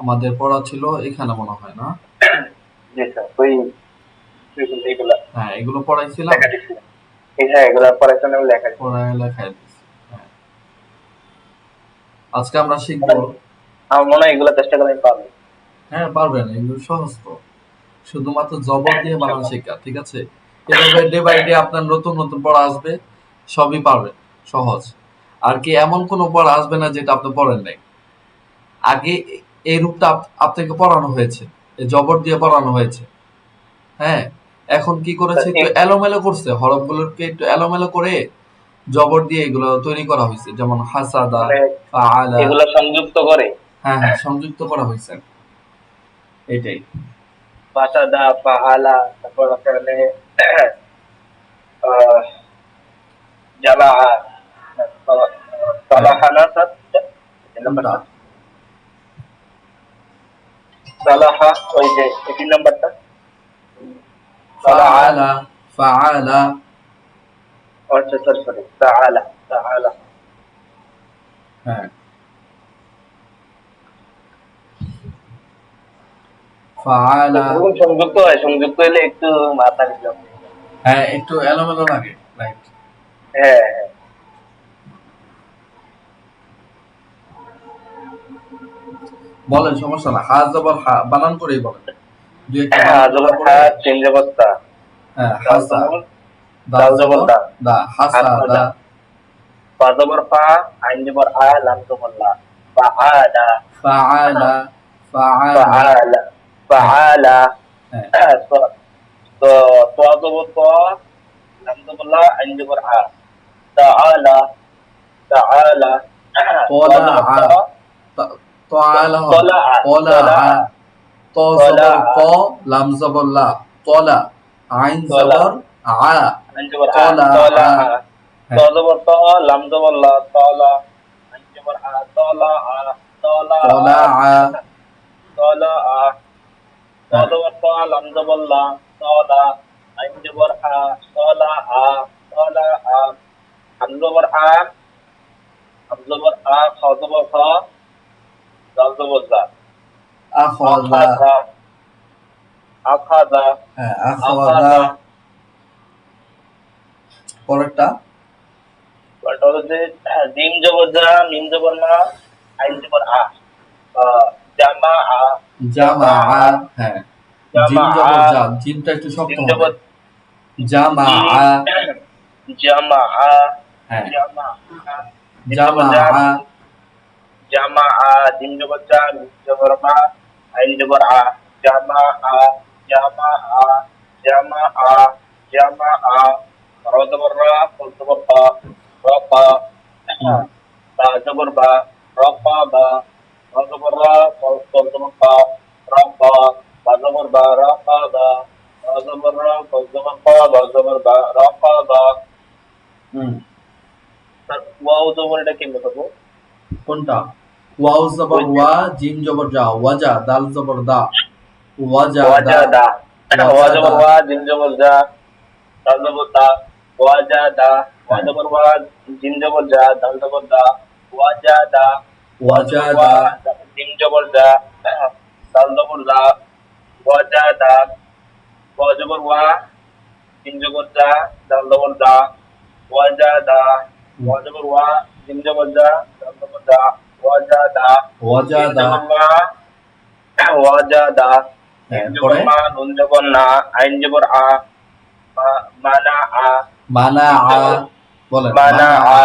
আমাদের পড়া ছিল এখানে মনে হয় না? জি স্যার, ওই এগুলা হ্যাঁ, এগুলো পড়াইছিলাম। লেখা দিচ্ছিল। হ্যাঁ, এগুলা পড়াশোনা এবং লেখা দিচ্ছিল। পড়ায় লেখায় দিছি। হ্যাঁ। আজকে আমরা শিখব। আমার মনে হয় এগুলা চেষ্টা করে আমি পারবো। হ্যাঁ, পারবেন, এগুলো সহজ তো। শুধুমাত্র জবর দিয়ে বানান শেখা, ঠিক আছে? এভাবে ডে বাই ডে আপনার নতুন নতুন পড়া আসবে, সবই পারবেন, সহজ। আর কি এমন কোনো পড়া আসবে না যেটা আপনি পড়েন নাই। আগে এই রূপটা আপনাকে পড়ানো হয়েছে, এই জবর দিয়ে পড়ানো হয়েছে। হ্যাঁ, এখন কি করেছে, একটু এলোমেলো করছে, হরফগুলোকে একটু এলোমেলো করে জবর দিয়ে এগুলো তৈরি করা হয়েছে, যেমন হাসাদা, মানে ফাআলা। এগুলা সংযুক্ত করে হ্যাঁ হ্যাঁ, সংযুক্ত করা হয়েছে, এটাই। ফাসাদা, ফাআলা, তারপর আপনার আহ জালাহা, সালাহানা স্যার, এই কোনটা? নাম্বারটা সালাহা, ওই যে এই নাম্বারটা সালাহা। ফাআলা, ফাআলা। আচ্ছা স্যার, সরি, তাআলা, তাআলা। হ্যাঁ, ফাআলা। এরকম সংযুক্ত হয়, সংযুক্ত হলে একটু মাথা নিলাম। হ্যাঁ, একটু এলোমেলো লাগে, রাইট। হ্যাঁ হ্যাঁ। বলেন, সমস্যা না। হা জবর হা, বানান করেই বলেন। দুই একটা বানান করার জবর হা, পরে। চিন জবর তা, হ্যাঁ, দাল হাসা, জবর, দাল দাল জবর জবর দা, দা, হাসা দা। আদা, ফা জবর ফা, আইন জবর আ, লাম জবর লা, ফা আদা, ফাআলা, ফা ফাআলা। আলা, ফা হ্যাঁ আলা। হ্যাঁ। তো তো তো জবর ত, লাম জবর লা, আইন জবর আ, তাআলা, তাআলা। তো তলা জবর আ, ত, তআলা হবে না, তলা আ, তলা তলা আ। আ, ত তলা জবর আ, ত, লাম জবর লা, তলা। আইন তলা, জবর আ, আইন জবর আ, তলা তলা আ। আ। ত হ্যাঁ, জবর ত, লাম জবর লা, তলা, আইন জবর আ, তলা আ, তলা আ, তলা আ। তলা আ। ত হ্যাঁ, জবর ত, লাম জবর লা, তলা, আইন জবর আ, তলা আ, তলা আ। হাম জবর আ, হাম জবর আ, খ জবর খ, দাল জবর দা, আখাযা। আখাযা, আখাযা, হ্যাঁ, আখাযা। আখাযা। পরেরটা। ওটা হলো যে জিম জবর জা, মিম জবর মা, আইন জবর আ, জামা আ, জামা জামা আ, আ। হ্যাঁ, জিম জামা আ। জবর জা, জিমটা একটু শক্ত জিম হবে। জবর জামা জি, আ। জামা আ, হ্যাঁ, জামা আ। জিম জবর জামা জা, আ। জামা আ, জিম জবর জা, মিম জবর মা, আইন জবর আ, জামা আ, জামা আ, জামা আ, জামা আ। র জবর রা, কল জবর কা, রকা। হুম। বা জবর বা, রকা বা, র জবর রা, কল জবর কা, রকা। বা জবর বা, রকা বা, র জবর রা, কল জবর কা, বা জবর বা, রকা বা। হুম। তার ওয়াও জবর, এটা কেমনে করবো? কোনটা? ওয়াও জবর ওই যে ওয়া, জিম জবর জা, ওয়াজা, দাল জবর দা, ওয়াজাদা, ওয়াজাদা, ওয়া জবর ওয়াজাদা। ওয়া, জিম জবর জা, দাল জবর দা, ওয়াজাদা। ওয়া হ্যাঁ, জবর ওয়া, জিম জবর জা, দাল জবর দা, ওয়াজাদা। ওয়া জবর ওয়া, ওয়াজাদা। জিম জবর জা, দাল জবর দা, ওয়াজাদা। ওয়া জবর ওয়া, জিম জবর জা, দাল জবর দা, ওয়াজাদা। হুম। ওয়া জবর ওয়া, জিম জবর জা, দাল জবর দা, ওয়াজাদা। জিম ওয়াজাদা। জবর মা, ওয়াজাদা। জিম হ্যাঁ, জবর পরে মা, নুন জবর না, আইন জবর আ, মানা আ। মানা জিম আ। জবর বলেন, মানা মানা আ, আ,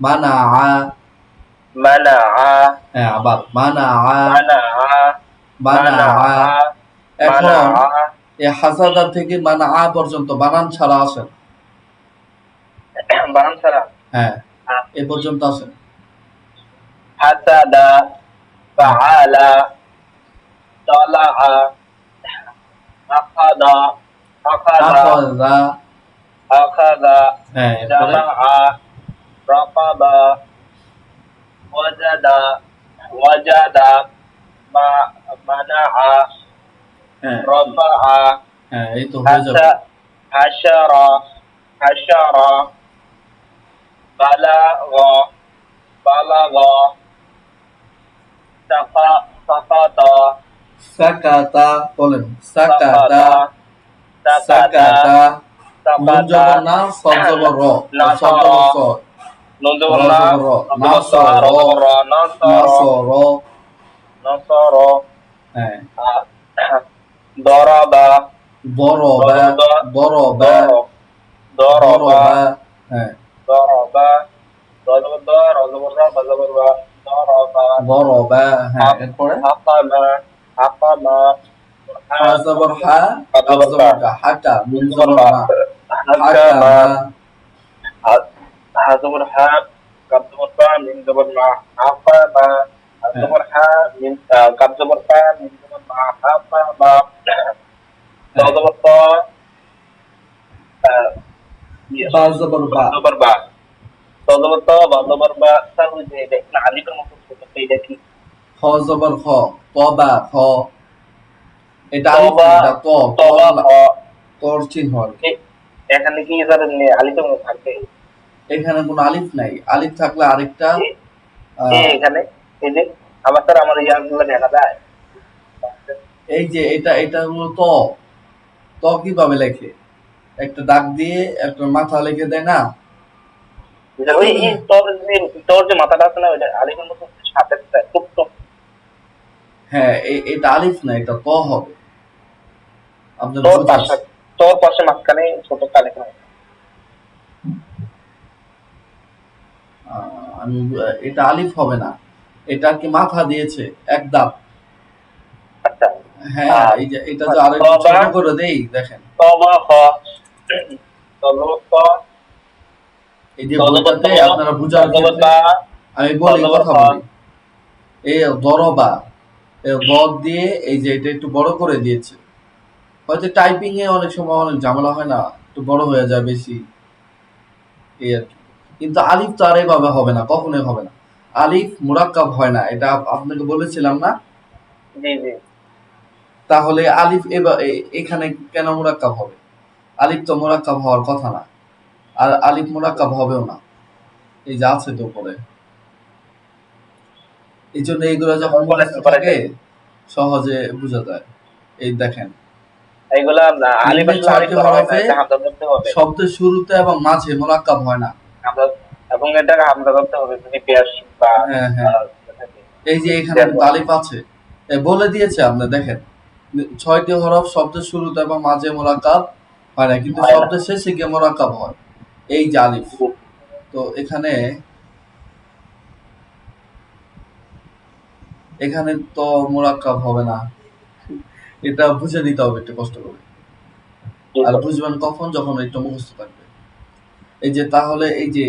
মানা আ। মানা আ, হ্যাঁ, আবার মানা আ, মানা আ, মানা মানা আ। আ, মানা এখন আ। এই হাসাদা থেকে মানা আ পর্যন্ত বানান ছাড়া আসেন। বানান ছাড়া। হ্যাঁ, এ পর্যন্ত আসেন। হাসাদা, হ্যাঁ, ফাআলা, তালাআ, আখাদা, আখাদা, আখাযা। আখাদা, হ্যাঁ, এরপরে। জামাআ, রাকাবা, ওয়াজাদা, ওয়াজাদা, মা, মানাআ, হ্যাঁ, রাফাআ, হ্যাঁ, এই তো হয়ে যাবে। হাসা, হাশারা, হাশারা, বালাগা, বালাগা, সাফা, সাকাতা বলেন, সাকাতা, সাকাতা, সাকাতা, সাকাতা। নুন সাকাতা, জবর না, সদ জবর র, সদ নাসারা, জবর স, নুন র জবর না, জবর র, সদ জবর সা, নাসর, র জবর র, নাসারা, নাসর, নাসারা, হ্যাঁ, দরাবা, র দরবা, জবর দ, দরবা, দর, দরবা, দরবা, হ্যাঁ, দরবা, র জবর দ, র জবর রা, বা জবর বা, দরবা, দরবা, হ্যাঁ, এরপরে হাকামা, হাকামা, হা জবর হা, কাব কাব জবর কা, জবর কা, হাকা, নুন নুন জবর জবর মা, মা, হাকামা, হাকামা, হা জবর হা, কাব জবর পা, মিম জবর মা, হাকামা, হা হ্যাঁ, জবর হা, মিম কাব জবর পা, মিম জবর মা, হাকামা, ত হ্যাঁ, জবর ত, বা জবর বা বা, জবর বা, ত জবর ত, বা জবর বা, স্যার ওই যে এটা না আলিফের মতো ছোট তো এটা কি? খ জবর খ, তবা খ, এটা আলিফ না, তবা, এটা ত, তবা হ, তর চিহ্ন আর কি। এখানে কি স্যার আলিফের মতো থাকবে? এখানে কোনো আলিফ নাই, আলিফ থাকলে আরেকটা এ- আহ, এখানে এই যে আমার স্যার আমার ইয়াগুলো দেখা যায়। এই যে এটা হলো ত, ত কিভাবে লেখে, একটা দাগ দিয়ে একটা মাথা লিখে দেয় না। ওই তোর যে মাথাটা আছে না ওইটা আলিফের মতো সাথে টুক টুক। হ্যাঁ, এটা আলিফ না, এটা ত হবে, আপনার তোর পাশে বুঝাচ্ছি। তোর পাশে মাঝখানে ছোট কালিফ নাই। আমি এটা আলিফ হবে না, এটা কি মাথা দিয়েছে এক দাঁত। আচ্ছা, হ্যাঁ, আর এই যে এটা যে আরো একটু তবা, ছোট করে দেই দেখেন, তবা হ, তজবত ত, এই যে তজবত ত, বইটাতে আপনারা বুঝার তজবত ক্ষেত্রে তা, আমি বলি, তজবত কথা হ। বলি। এই দরবা, দর দিয়ে এই যে এটা একটু বড় করে দিয়েছে, হয়তো টাইপিং এ অনেক সময় অনেক ঝামেলা হয় না, একটু বড় হয়ে যায় বেশি, এই আর কি। কিন্তু আলিফ তো আর এভাবে হবে না, কখনোই হবে না। আলিফ মুরাক্কাব হয় না, এটা আপনাকে বলেছিলাম না। জি জি। তাহলে আলিফ এখানে কেন মুরাক্কাব হবে? আলিফ তো মুরাক্কাব হওয়ার কথা না, আর আলিফ মুরাক্কাব হবেও না, এই যে আছে তো উপরে। এই জন্য এইগুলো যখন বলেন মুখস্থ তারপরে থাকে সহজে বোঝা যায়। এই দেখেন, এইগুলা আলিফ নিম্নে আসলে আলিফ ছয়টি ধরা হয় না, হরফে এটা হামজা ধরতে হবে। শব্দের শুরুতে এবং মাঝে মুরাক্কাব হয় না। হামজা, এবং এটাকে হামজা ধরতে হবে যদি পেশ বা হ্যাঁ, হ্যাঁ, থাকে। এই যে এখানে দেন কিন্তু আলিফ আছে, বলে দিয়েছে আপনি দেখেন, ছয়টি হরফ শব্দের শুরুতে এবং মাঝে মোরাক্কাব হয় না, কিন্তু হয় না। শব্দের শেষে গিয়ে মোরাক্কাব হয়, এই যে আলিফ। তো এখানে এখানে তো মোরাক্কাব হবে না, এটা বুঝে নিতে হবে একটু কষ্ট করে। জি আর স্যার। বুঝবেন কখন, যখন একটু মুখস্থ থাকবে। এই যে তাহলে এই যে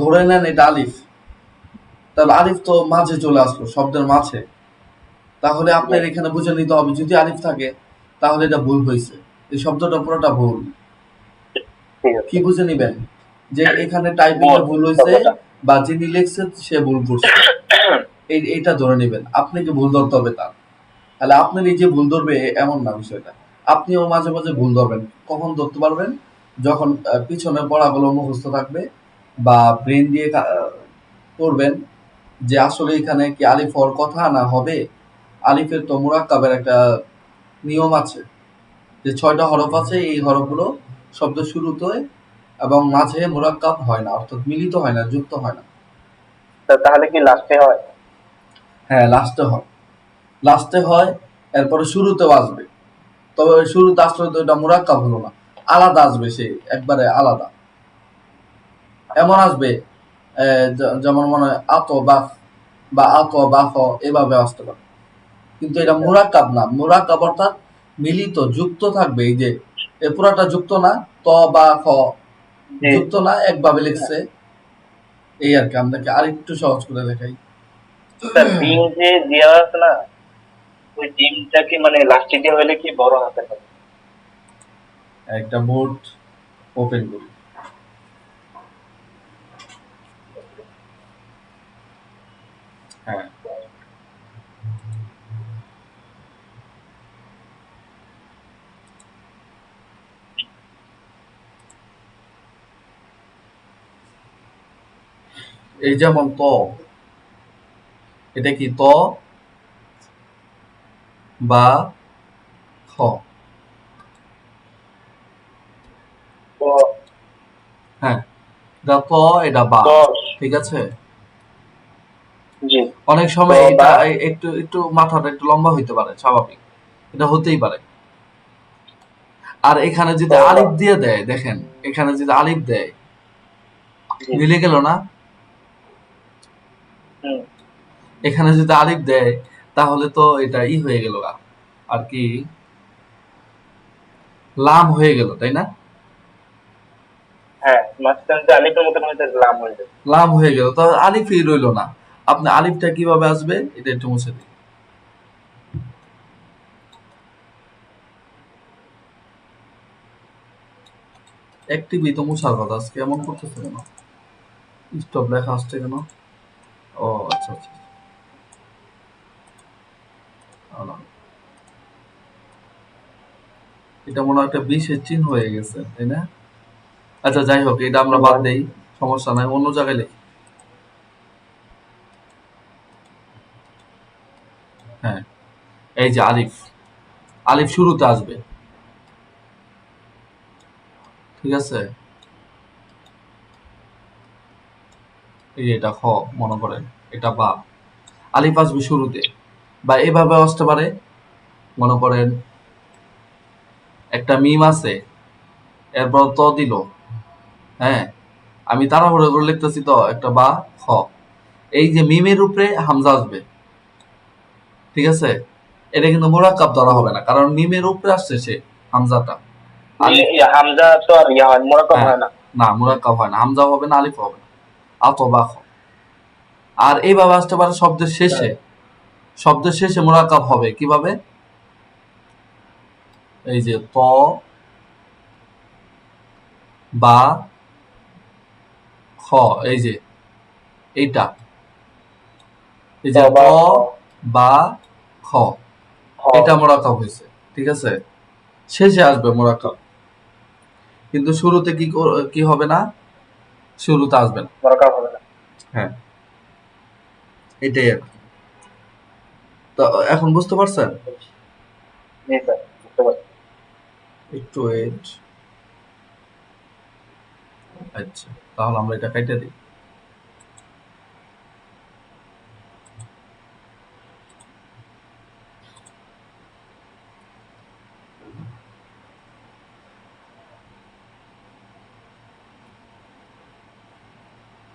ধরে নেন এটা আলিফ, তাহলে আলিফ তো মাঝে চলে আসলো, শব্দের মাঝে। তাহলে জি, আপনার এখানে বুঝে নিতে হবে, যদি আলিফ থাকে তাহলে এটা ভুল হয়েছে, এই শব্দটা পুরোটা ভুল। ঠিক কি আছে। বুঝে নিবেন? যে এখানে টাইপিং এ বোন ভুল হয়েছে, শব্দটা। বা যিনি লিখছে সে ভুল করছে, এইটা ধরে নিবেন। আপনি কি ভুল ধরতে হবে তার, তাহলে আপনি নিজে ভুল ধরবে এমন না বিষয়টা। আপনিও মাঝে মাঝে ভুল ধরবেন, কখন ধরতে পারবেন? যখন পিছনে পড়াগুলো মুখস্থ থাকবে, বা ব্রেন দিয়ে পড়বেন, যে আসলে এখানে কি আলিফ হওয়ার কথা না হবে। আলিফের তো মুরাক্কাবের একটা নিয়ম আছে, যে ৬টা হরফ আছে, এই হরফগুলো শব্দ শুরুতে এবং মাঝে মুরাক্কাব হয় না, অর্থাৎ মিলিত হয় না, যুক্ত হয় না। তাহলে কি লাস্টে হয়? হ্যাঁ, লাস্টে হয়, লাস্টে হয়, এরপরে শুরুতেও আসবে। তবে ওই শুরুতে আসলে তো এটা মুরাক্কাব হলো না, আলাদা আসবে, সে একবারে আলাদা। এমন আসবে যেমন মনে হয় আত বাফ, বা আত বাফ, এভাবে আসতে পারে। কিন্তু এটা মুরাক্কাব না, মুরাক্কাব অর্থাৎ মিলিত, যুক্ত থাকবে। এই যে এ পুরাটা যুক্ত না, ত বা খ জি। যুক্ত না, একভাবে লিখছে, এই আর কি। আপনাকে আরেকটু সহজ করে দেখাই। স্যার ডিম যে দেওয়া আছে না, ওই ডিমটা কি মানে লাস্টে দিয়ে হলে কি বড় হাতে হবে? একটা বোর্ড ওপেন করি। হ্যাঁ, এই যেমন ত, এটা কি ত, বা খ। ক হ্যাঁ, এটা ক, এটা বা। দশ ঠিক আছে, জি অনেক ক সময় এটা বা একটু একটু মাথাটা একটু লম্বা হইতে পারে, স্বাভাবিক, এটা হতেই পারে। আর এখানে ক যদি বা আলিফ দিয়ে দেয়, দেখেন এখানে যদি আলিফ দেয়, জি মিলে গেল না? হুম এখানে যদি আলিফ দেয় তাহলে তো এটা হয়ে গেল আর কি, লাম হয়ে গেল, তাই না? হ্যাঁ মাঝখান থেকে আলিফের মতন হয়তো লাম হয়ে যাবে। লাম হয়ে গেল, তো আলিফই রইল না। আপনি আলিফটা কিভাবে আসবে এটা একটু মুছে দিন। অ্যাক্টিভই তো মুছার কথা, আজকে এমন করতেছে কেন? স্টপ লেখা আসছে কেন? ও আচ্ছা আচ্ছা, আচ্ছা। এটা মনে হয় একটা বিশেষ চিহ্ন হয়ে গেছে, তাই না? আচ্ছা যাই হোক, এটা আমরা বাদ দেই, সমস্যা নাই, অন্য জায়গায় লিখি। হ্যাঁ, এই যে আলিফ, আলিফ শুরুতে আসবে, ঠিক আছে? এই যে এটা খ, মনে করেন এটা বা, আলিফ আসবে শুরুতে। বা এভাবে আসতে পারে, মনে করেন একটা মিম আছে, এরপর ত দিল, হ্যাঁ, আমি তাড়াহুড়ো করে লিখতেছি তো, একটা বা খ, এই যে মিমের উপরে হামজা আসবে, ঠিক আছে? এটা কিন্তু মোরাক্কাব ধরা হবে না, কারণ মিমের উপরে আসছে সে হামজাটা। আলিফ, হামজা তো আর ইয়া হয় মোরাক্কাব হ্যাঁ, হয় না। না মোরাক্কাব হয় না, হামজা হবে না, আলিফ হবে না, আত বা খ। আর এইভাবে আসতে পারে শব্দের শেষে, শব্দের শেষে মোরাক্কাব হবে কিভাবে? এই যে ত বা খ, এই যে এইটা, এই ক যে ত বা খ বা খ, খ এটা মোরাক্কাব হয়েছে, ঠিক আছে? শেষে আসবে মোরাক্কাব, কিন্তু শুরুতে কি হবে না, শুরুতে আসবে না। মোরাক্কাব হবে না। হ্যাঁ, এটাই আর কি। তো এখন বুঝতে পারছেন? জি স্যার বুঝতে পারছি। একটু ওয়েট। আচ্ছা, তাহলে আমরা এটা কেটে দিই।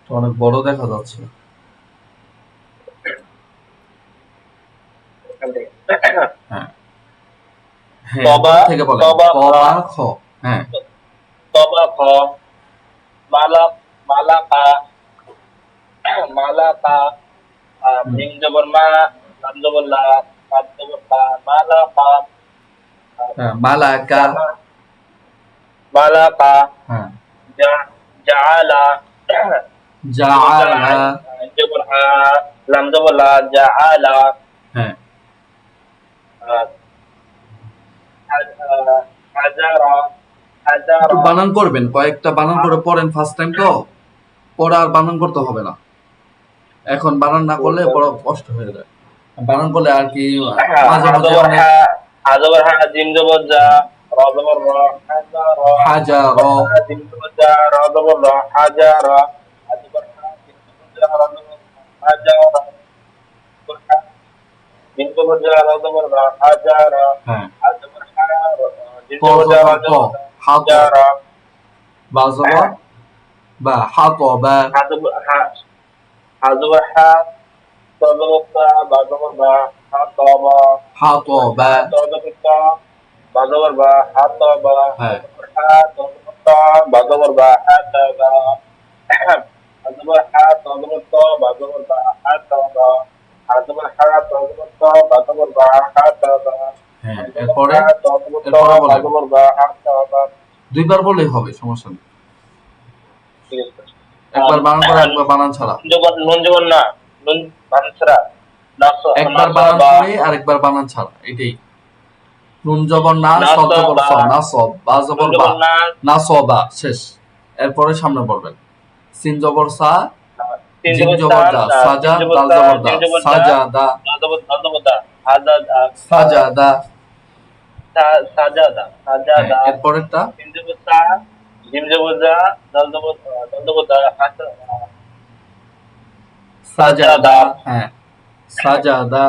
তো অনেক বড় দেখা যাচ্ছে। এখান থেকে হ্যাঁ, হ্যাঁ, তবা এরপর থেকে বলেন তবা ক খ বা খ। হ্যাঁ, তবা খ মালা মালাকা মালাকা হুম, মিম জবর মা লাম জবর লা কাফ জবর কা মালাকা হ্যাঁ, মালাকা। জামা মালাকা হ্যাঁ, জা জাআলা মিম জবর জাআলা। আইন আইন জবর আ লাম জবর লা জাআলা হ্যাঁ, হাজারা একটু হাজারা বানান করবেন, কয়েকটা বানান করে পড়েন, ফার্স্ট টাইম তো, পরে আর বানান করতে হবে না। এখন বানান না করলে বড় কষ্ট হয়ে যায়, বানান করলে আর কি মাঝে মাঝে হাজবর অনেক। হা হাজবর হা জিম জবর যা র জবর র হাজারা হাজার, হাজবর হা জিম জবর যা র জবর র হাজারা হাজবর হা জিম জবর যা র জবর র হাজারা হাজবর হা জিম জবর যা র জবর র হাজারা হ্যাঁ, হাজবর হা জিম ত জবর যা র জবর ত, জবর র হাত, হাজারা বা জবর বা, হাত বা, হাজবর হা হাজবর হা ত জবর তা বা জবর বা হাতবা হাত বা। হাতবা বাজাবার বা হাতবা হ্যাঁ, হাতবা বাজাবার বা হাতবা হাতবার হাতবা তো বাজাবার বা হাতবা হাতবার হাতবা তো বাজাবার বা হাতবা হ্যাঁ, হাতবার এরপরে, হাতবা তো এরপরে বলেন, বাজাবার বা হাতবা। দুইবার বললেই হবে, সমস্যা নেই। ঠিক আছে একবার বানান করে, একবার বানান ছাড়া। নুন জবর না নুন বানছরা নাস একবার বানান নাসবা করে আর একবার বানান ছাড়া, এটাই। নুন জবর না, সদ জবর নাসবা স, না সব, বা নুন জবর বা, জবর না না স বা, শেষ। এরপরে সামনে পড়বেন, সিন জবর সা, তিন জিম জবর জবর সান দা, তিন সাজা, জবর দাল সা জবর দা, জিম জবর দা সাজা দা। দা জবর দা আজাদা সাজাদা। সাজাদা হ্যাঁ, সাজাদা এরপরেরটা জিম জবর সা জিম জবর জা দল জবর দা সাজাদা। সাজাদা হ্যাঁ, সাজাদা।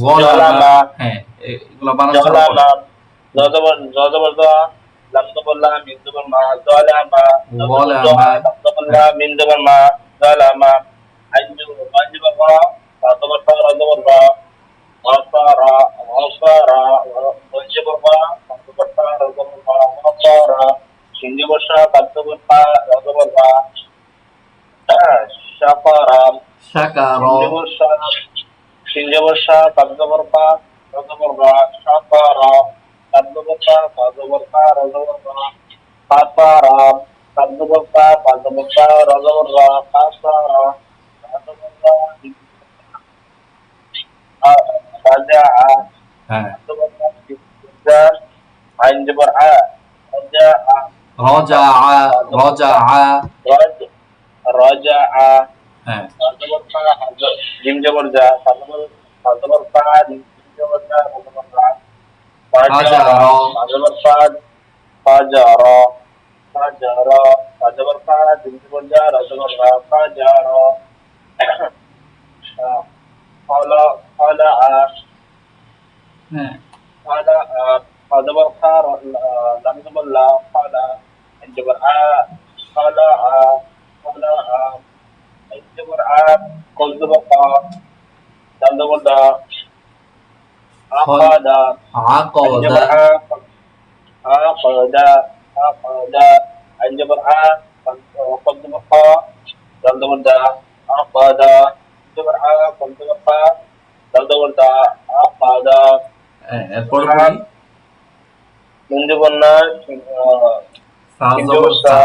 গলামা। জলামা হ্যাঁ, এগুলো বানান ছাড়া পড়ে। জলামা জজবর জ লাম জবর লা মিম জবর মা জলামা জজবর জ গলামা। লাম জবর লা হ্যাঁ, মিম জবর মা জলামা আইনজু জবর রা রা জবর রা রা জবর রা غفر غفر وجب الله قد رضب الله غفر شنجب الشاء قد الله رضب الله شكر শাকার। شنجب الشاء قد الله رضب الله شكر قد الله قد الله رضب الله خسر قد الله قد الله رضب الله خسر رضب الله رجع হ্যাঁ, عين جبر ع رجع রজা। রজা। رجع হ্যাঁ, جيم جبر جا جبر فا جيم جبر جا جبر فا فجر. جبر فا فجر فجر جبر فا جيم جبر جا جبر فا فجر قال হ্যাঁ, قال جبر خار لم جبر لا قال جبر قال قال جبر قل جبر قا لم جبر دا عقد عقد. جبر عقد عقد جبر قل جبر قا لم جبر دا عقد جبر قل جبر قا لم جبر دا عقد হ্যাঁ, এরপরে বলি নুন জবর না সা জিম জবর জবর সা। সা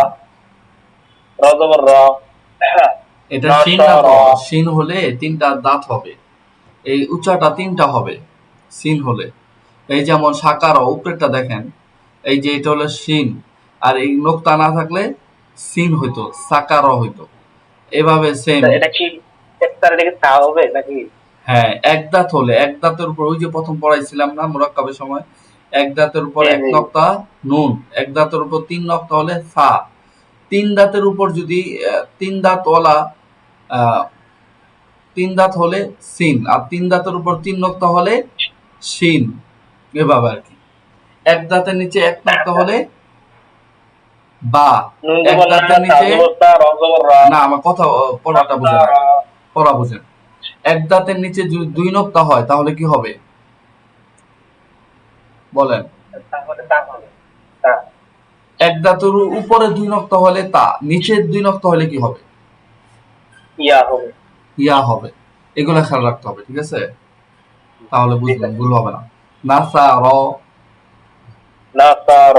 র জবর র এটা না শিন স না র তো? শিন হলে তিনটা দাঁত হবে, এই উচ্চাটা তিনটা হবে সিন হলে। এই যেমন সাকার উপরেরটা দেখেন, এই যে এটা হলো শিন, আর এই নোক্তা না থাকলে সিন হইতো, সাকার হইতো। এভাবে সেম। এটা কি একটা এটাকে তা হবে নাকি হ্যাঁ, এক দাঁত হলে, এক দাঁতের উপর ওই যে প্রথম পড়াইছিলাম না মুরাক্কাবের সময়, এক দাঁতের উপর জি এক জি নক্তা নুন, এক দাঁতের উপর তিন নক্তা হলে সা, তিন দাঁতের উপর যদি তিন দাঁতওয়ালা তিন দাঁত হলে সিন, আর তিন দাঁতের উপর তিন নক্তা হলে শিন। এভাবে আর কি। এক দাঁতের নিচে এক নক্তা হলে বা, নুন এক জবর না দাঁতের তা নিচে, জবর তা র জবর র না আমার কথা পড়াটা বুঝেন আগে, পড়া বুঝেন। এক দাঁতের নিচে যদি দুই নক্তা হয় তাহলে কি হবে বলেন? তাহলে তা হবে তা এক দাঁতের উপরে দুই নক্তা হলে তা, নিচের দুই নক্তা হলে কি হবে? ইয়া হবে ইয়া হবে। এগুলো খেয়াল রাখতে হবে, ঠিক আছে? তাহলে বুঝবেন, ভুল হবে না। নাসা র। না তা র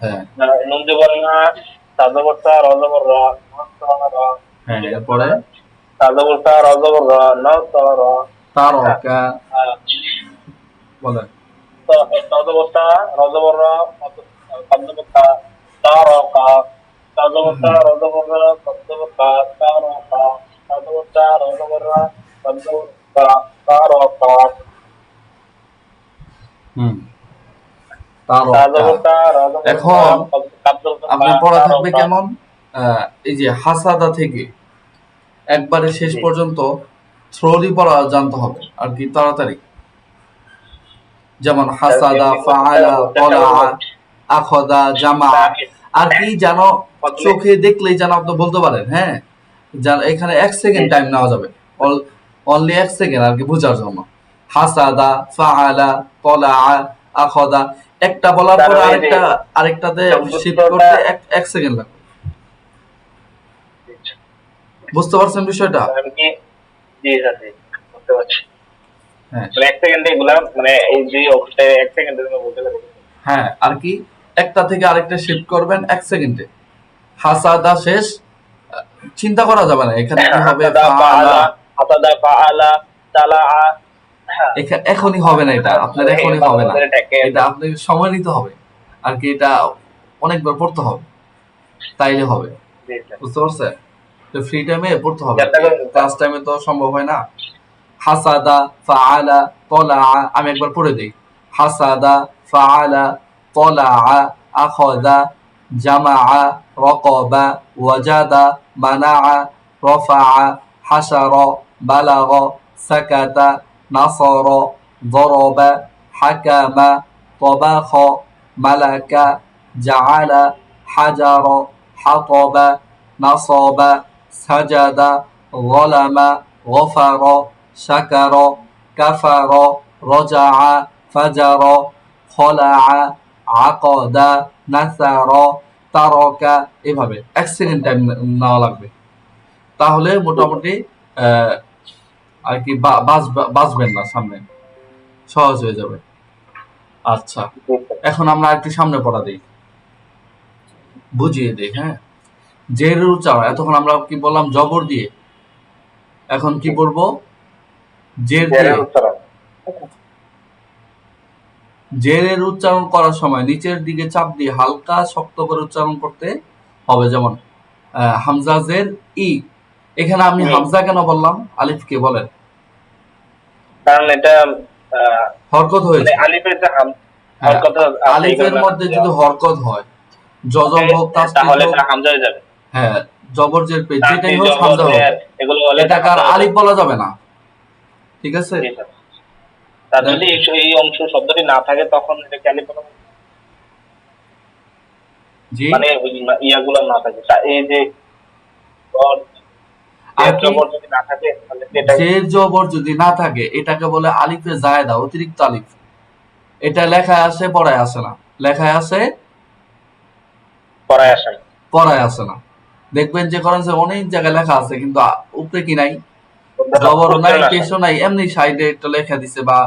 হ্যাঁ, নুন জবর না তা জবর তা র জবর র না তা র হ্যাঁ, এরপরে তা জবর তা র জবর র না তা র তারকা। বলেন। তা জবর তা র জবর র তা জবর তা তা র কা তা জবর তা র জবর র তা জবর তা তা র কা তা জবর তা র জবর র তা জবর তা তা র কা হুম, তা জবর তারকা। তা র জবর র এখন তা জবর তা আপনার পড়া তা র থাকবে কা কেমন? এই যে হাসাদা থেকে একবারে শেষ জি পর্যন্ত থ্রোলি পড়া জানতে হবে আর কি, তাড়াতাড়ি। যেমন হাসাদা, ফাআলা, তলা, আখদা, জামা। আর কি জানো, চোখে দেখলেই যেন আপনি বলতে পারেন। হ্যাঁ, এখানে 1 সেকেন্ড টাইম নেওয়া যাবে, অনলি 1 সেকেন্ড আর কি বোঝার জন্য। হাসাদা, ফাআলা, তলা, আখদা, একটা বলার পর আরেকটা, আরেকটাতে শিফট করতে 1 সেকেন্ড লাগবে। বুঝতে পারছেন বিষয়টা? আমি কি জি স্যার জি বুঝতে পারছি হ্যাঁ, মানে 1 সেকেন্ডে এগুলা মানে এই যে অবস্থায় 1 সেকেন্ডের জন্য বলতে পারি হ্যাঁ, আর কি একটা থেকে আরেকটা শিফট করবেন 1 সেকেন্ডে। হাসাদা শেষ, চিন্তা করা যাবে না এখানে কি হবে। ফাআলা, হাসাদা ফাআলা তালা এখনই হবে না, এটা আপনার এখনই হবে না, এটা আপনাকে সময় নিতে হবে আর কি, এটা অনেকবার পড়তে হবে তাইলে হবে। বুঝতে পারছেন? তো ফ্রি টাইমে পড়তে হবে, ক্লাস টাইমে তো সম্ভব হয় না। হাসাদা ফাআলা তলা, আমি একবার পড়ে দিই। হাসাদা ফাআলা তলা, আখাযা জামা, রাকাবা ওয়াজাদা মানা, রফা, হাশার বালাগ, সাকাতা নাসর, ضرب حكم طبخ ملك جعل حجر حطب نصب سجد ظلم غفر شكر كفر رجع فجر خلع عقد نثر ترك, এভাবে 1 সেকেন্ড টাইম নেওয়া লাগবে, তাহলে মোটামুটি আর কি বাঁচবেন না, সামনে সহজ হয়ে যাবে। আচ্ছা, এখন আমরা একটু সামনে পড়া দিই, বুঝিয়ে দিই। হ্যাঁ, জেরের উচ্চারণ এতক্ষণ আমরা কি বললাম, জবর দিয়ে, এখন কি বলবো, জের দিয়ে। জেরের উচ্চারণ করার সময় নিচের দিকে চাপ দিয়ে হালকা শক্ত করে উচ্চারণ করতে হবে। যেমন হামজা জের ই, এখানে আমি হামজা কেন বললাম, আলিফ কে বলেন, কারণ এটা হরকত হয়েছে। আলিফের মধ্যে যদি হরকত হয়, যজম হোক তাহলে হামজা হয়ে যাবে। হ্যাঁ, জবর জের পেশ যেটাই হোক হামজা হবে, এটাকে আর আলিফ বলা যাবে না, ঠিক আছে। তার যদি এই অংশ শব্দটি না থাকে তখন এটাকে আলিফ বলা হবে, মানে ইয়াগুলো না থাকে, এই যে জবর যদি না থাকে, জের জবর যদি না থাকে এটাকে বলে আলিফে জায়েদা, অতিরিক্ত আলিফ। এটা লেখায় আসে পড়ায় আসে না, লেখায় আসে পড়ায় আসে না। দেখবেন যে কোরআনে অনেক জায়গায় লেখা আছে কিন্তু উপরে কি নাই, জবর নাই, পেশও নাই, এমনি সাইডে একটা লেখা দিছে বা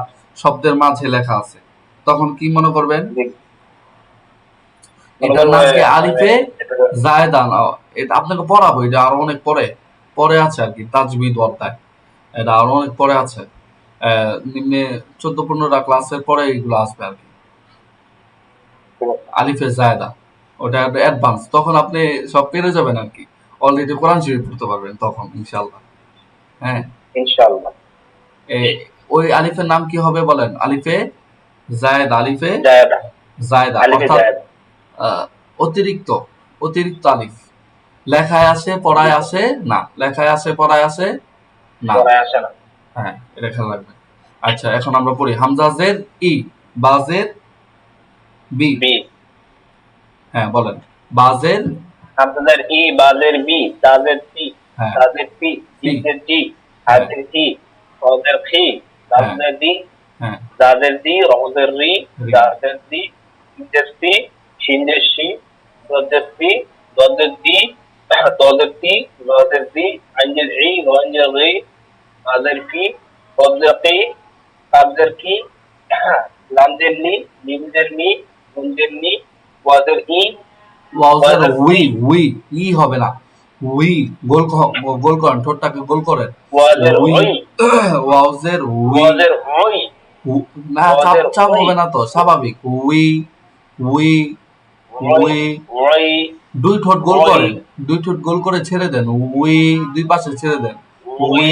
শব্দের মাঝে লেখা আছে, তখন কি মনে করবেন, এটার নাম কি আলিফে জায়েদা। এটা আপনাকে পড়াবো, এটা আরো অনেক পরে আছে আর কি, তাজবিদ অধ্যায়, এটা আরো অনেক পরে আছে, নিম্নে 14-15টা ক্লাসের পরে এগুলো আসবে আর কি, আলিফে জায়েদা, ওটা অ্যাডভান্স, তখন আপনি সব পেরে যাবেন আর কি, অলরেডি কোরআন শরীফ পড়তে পারবেন তখন ইনশাআল্লাহ। হ্যাঁ, ইনশাআল্লাহ। ওই আলিফের নাম কি হবে বলেন, আলিফে জায়েদা, আলিফে জায়েদা, অর্থাৎ অতিরিক্ত আলিফ, লেখায় আসে পড়ায় আসে না, লেখায় আসে পড়ায় আসে না, হ্যাঁ, এটা খেয়াল রাখবেন। আচ্ছা, এখন আমরা পড়ি হামজা জের ই, বাজের বি, হ্যাঁ বলেন, বাজের হামজা জের ই, বাজের বি, তাজের সি, তাজের পি, জিজের জি, হাজের হি, রজের খি, দাজের দি, দাজের দি, রজের রি, দাজের দি, জিজের সি, শিনজের শি, রজের সি, দজের দি, দজের তি, রজের দি, আইনজের ই, রঞ্জের রি, আজের ফি, রজের কি, কাবজের কি, লামজের লি, মিমজের মি, নুনজের নি, ওয়াজের ই, ওয়াজের উই, ই হবে না, উই, গোল করেন, ঠোঁটটাকে গোল করেন, ওয়াজের উই, ওয়াজের উই, না চাপ হবে না তো, স্বাভাবিক, উই, দুই ঠোঁট গোল করেন, দুই ঠোঁট গোল করে ছেড়ে দেন, উই, দুই পাশে ছেড়ে দেন, উই,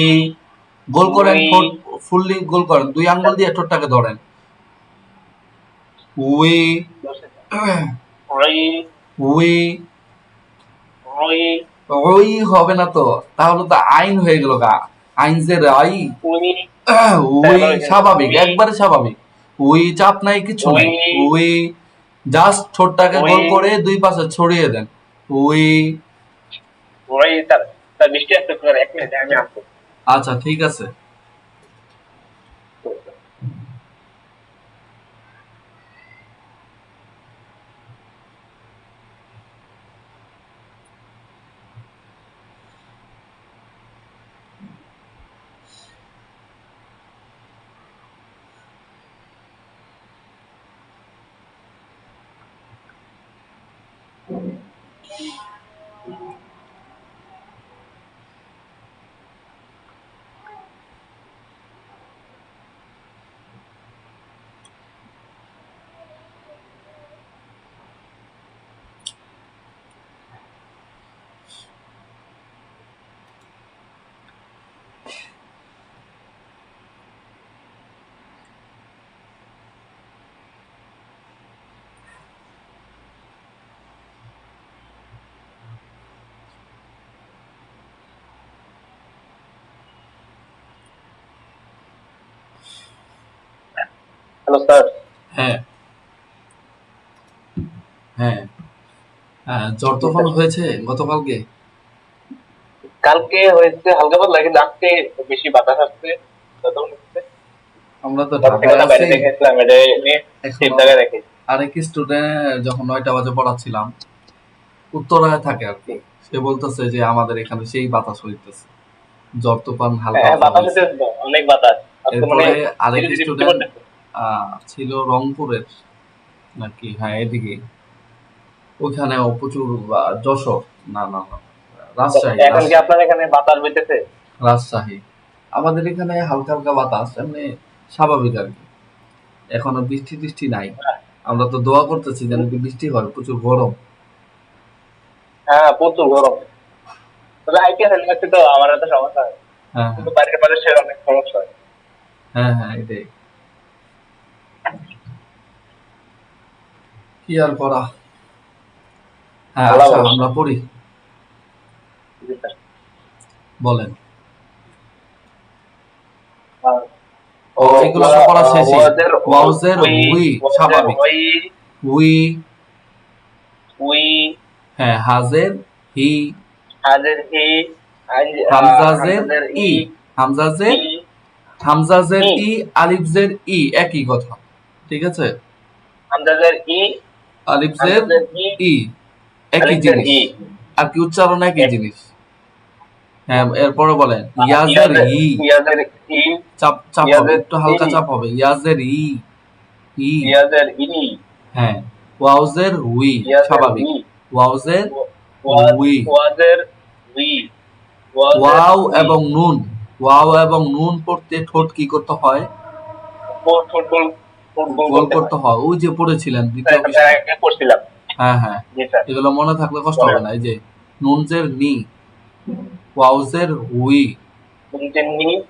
গোল করেন, ঠোঁট ফুললি গোল করেন, দুই আঙ্গুল দিয়ে ঠোঁটটাকে ধরেন, উই, ওই হবে না তো, তাহলে তো আইন হয়ে গেল গা, আইন যে রাই, উই স্বাভাবিক, একবারে স্বাভাবিক, উই চাপ নাই, কিছু নাই, উই, জাস্ট ঠোঁটটাকে গোল করে দুই পাশে ছড়িয়ে দেন, উই। আচ্ছা, ঠিক আছে। Hello sir. হ্যাঁ হ্যাঁ হ্যাঁ, জ্বর জি তুফান স্যার। হয়েছে গতকালকে? কালকে হয়েছে হালকা পাতলা, কিন্তু আজকে বেশি বাতাস আসছে। তখন হচ্ছে আমরা তো ঘর থেকে ঢাকায় তো বাইরে আছি রেখেছিলাম, এটা নিয়ে সেফ এখনো। জায়গায় রেখে। আরেক স্টুডেন্ট যখন 9টা বাজে পড়াচ্ছিলাম, উত্তরায় থাকে আর কি, সে বলতেছে যে আমাদের এখানে সেই বাতাস হইতেছে, জ্বর তুফান হালকা হ্যাঁ, পাতলা বাতাস হয়েছে। হচ্ছে তো, অনেক বাতাস আজকে, মানে এরপরে আরেক ধীরে ধীরে বৃষ্টি স্টুডেন্ট পড়তেছে। ছিল রংপুরের নাকি, হ্যাঁ এদিকে, ওইখানেও প্রচুর যশোর, না না না, রাজশাহী এখন কি রাজশাহী আপনার এখানে বাতাস বইতেছে? রাজশাহী আমাদের এখানে হালকা হালকা বাতাস, এমনি স্বাভাবিক আর কি। এখনো বৃষ্টি টিষ্টি নাই। আমরা তো দোয়া করতেছি যেন কি বৃষ্টি হয়, প্রচুর গরম। হ্যাঁ, প্রচুর গরম। তবে আইপিএল খেলতে তো আমার এত সমস্যা হয়, হ্যাঁ হ্যাঁ কিন্তু বাইরের মানুষের অনেক সমস্যা হয়। হ্যাঁ হ্যাঁ, এটাই, কি আর করা। হ্যাঁ আল্লাহ আচ্ছা, ভরসা। আমরা পড়ি, জি স্যার। বলেন। আর ও এগুলো তো পড়া শেষই। ওয়াদের ওয়াউজের ওই, উই, ওয়াদের স্বাভাবিক। ওই, উই, উই, হ্যাঁ হাজের হি, হাজের হি, হামজাজের হামজাদের ই, ই, হামজাজের, ই, হামজাজের ই, ই, আলিফজের ই, একই কথা, ঠিক আছে? হামজাদের ই, আলিফজের হামজাদের ই, ই, একই আলিফের জিনিস, ই। আর কি উচ্চারণ একই এক- জিনিস। হ্যাঁ, এরপরে বলেন আর ইয়াজের ইয়াদের, ই, ইয়াদের ই, চাপ চাপ হবে, ইয়াদের একটু ই, হালকা চাপ হবে, ইয়াজের ই, ই, ইয়াদের ই, হ্যাঁ। ওয়াউজের উই, ইয়াদের স্বাভাবিক। ই, ওয়াউজের ওয়াদ, উই, ওয়াদের উই, ওয়াদের ওয়াও উই। এবং নুন, ওয়াও এবং নুন পড়তে ঠোঁট কি করতে হয়? ফুটবল, ফুটবল গোল করতে হয়। করতে হয়, ওই যে পড়েছিলেন দ্বিতীয় এটা পৃষ্ঠায়। আগে পড়ছিলাম। হ্যাঁ হ্যাঁ, জি স্যার। এগুলো মনে থাকলে কষ্ট বলেন। হবে না। এই যে নুনজের নি, ওয়াউজের উই, নি,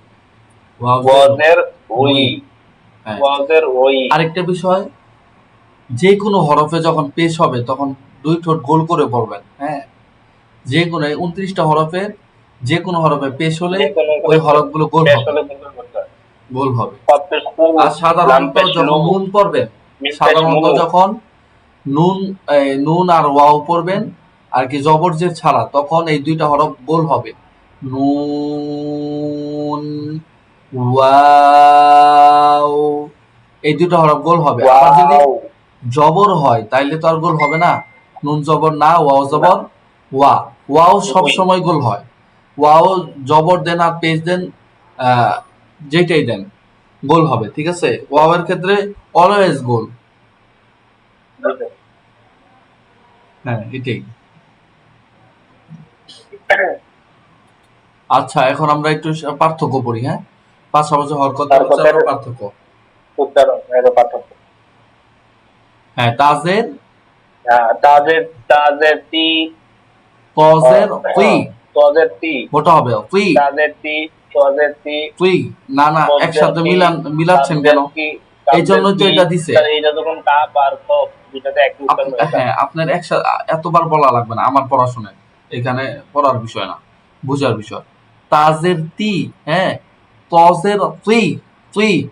ওয়াউজের ওয়াদের ওই, উই, হ্যাঁ। ওয়াদের ওই। আরেকটা বিষয়, যে কোনো হরফে যখন পেশ হবে তখন দুই ঠোঁট গোল করে পড়বেন, হ্যাঁ। যে কোনো 29টা হরফের যে কোনো হরফে পেশ হলে যে কোনো ওই করে হরফগুলো গোল পেশ হবে, হলে কিন্তু করতে হয়। গোল হবে। ফাপেশ ফু, আর সাধারণত লামপেশ যখন লু, নুন পড়বেন, মিমপেশ সাধারণত মুনু। যখন নুন, নুন আর ওয়াও পড়বেন আর কি জবর জের ছাড়া, তখন এই দুইটা হরফ গোল হবে। নুন, ওয়াও, এই দুটো হরফ গোল হবে। আবার যদি ওয়াও। জবর হয় তাইলে তো আর গোল হবে না। নুন জবর না, ওয়াও না, জবর ওয়া, ওয়াও সব ওই। সময় গোল হয়। ওয়াও জবর দেন আর পেশ দেন, যেটাই দেন গোল হবে, ঠিক আছে? ওয়াও এর ক্ষেত্রে অলওয়েজ গোল। হ্যাঁ এটাই। আচ্ছা, এখন আমরা একটু পার্থক্য পড়ি, হ্যাঁ, পাশাপাশি হরকতের তার কথার উচ্চারণ পার্থক্য। উচ্চারণ এর পার্থক্য। হ্যাঁ, তাজের, তাদের, তাদের তি, তজের উই, তাদের তি, ওটা হবে উই, তাদের তি, তাদের তি, উই, না না, কবদের একসাথে কি, মিলাচ্ছেন কেন? কাবদের কি, এই কাবদের জন্যই তো কি। এটা দিছে। তাহলে এটা যখন কাপ আর কপ দুটাতে একই উচ্চারণ হয়ে যায়। হ্যাঁ, আপনার একসাথে এতবার বলা লাগবে না, আমার পড়াশোনায় এখানে পড়ার বিষয় না, বুঝার বিষয়। তাজের তি, হ্যাঁ, তজের তুই, তুই,